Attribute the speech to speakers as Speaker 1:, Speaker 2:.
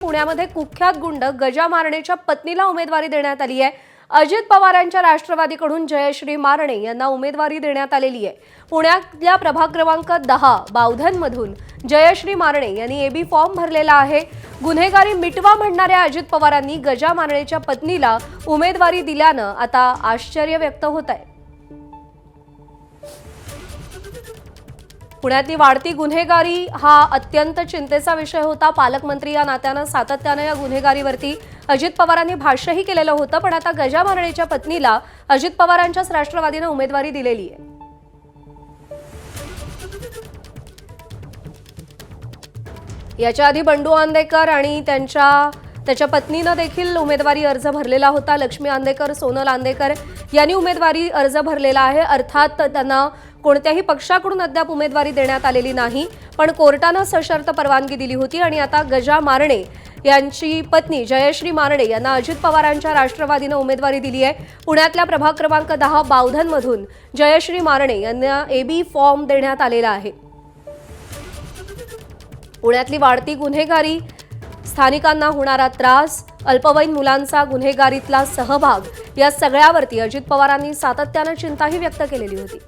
Speaker 1: पुण्यामध्ये कुख्यात गुंड गजा मारणेच्या पत्नीला उमेदवारी देण्यात आली आहे। अजित पवारांच्या राष्ट्रवादीकडून जयश्री मारणे यांना उमेदवारी देण्यात आलेली आहे। पुण्यातल्या प्रभाग क्रमांक 10 बावधनमधून जयश्री मारणे यांनी एबी फॉर्म भरलेला आहे। गुन्हेगारी मिटवा म्हणणाऱ्या अजित पवारांनी गजा मारणेच्या पत्नीला उमेदवारी दिल्यानं आता आश्चर्य व्यक्त होत आहे। पुण्यातली वाढती गुन्हेगारी हा अत्यंत चिंतेचा विषय होता। पालकमंत्री या नात्यानं सातत्यानं या गुन्हेगारीवरती अजित पवारांनी भाष्यही केलेलं होतं, पण आता गजा मारणेच्या पत्नीला अजित पवारांच्याच राष्ट्रवादीनं उमेदवारी दिलेली आहे। याच्या आधी बंडू आंदेकर आणि त्याच्या पत्नीनं देखील उमेदवारी अर्ज भरलेला होता। लक्ष्मी आंदेकर, सोनल आंदेकर यांनी उमेदवारी अर्ज भरलेला आहे। अर्थात त्यांना कोणत्याही पक्षाकडून अद्याप उमेदवारी देण्यात आलेली नाही, पण कोर्टानं सशर्त परवानगी दिली होती आणि आता गजा मारणे यांची पत्नी जयश्री मारणे यांना अजित पवारांच्या राष्ट्रवादीनं उमेदवारी दिली आहे। पुण्यातल्या प्रभाग क्रमांक 10 बावधनमधून जयश्री मारणे यांना एबी फॉर्म देण्यात आलेला आहे। पुण्यातली वाढती गुन्हेगारी, स्थानिकांना होणारा त्रास, अल्पवयीन मुलांचा गुन्हेगारीतला सहभाग या सगळ्यावरती अजित पवारांनी सातत्यानं चिंताही व्यक्त केलेली होती।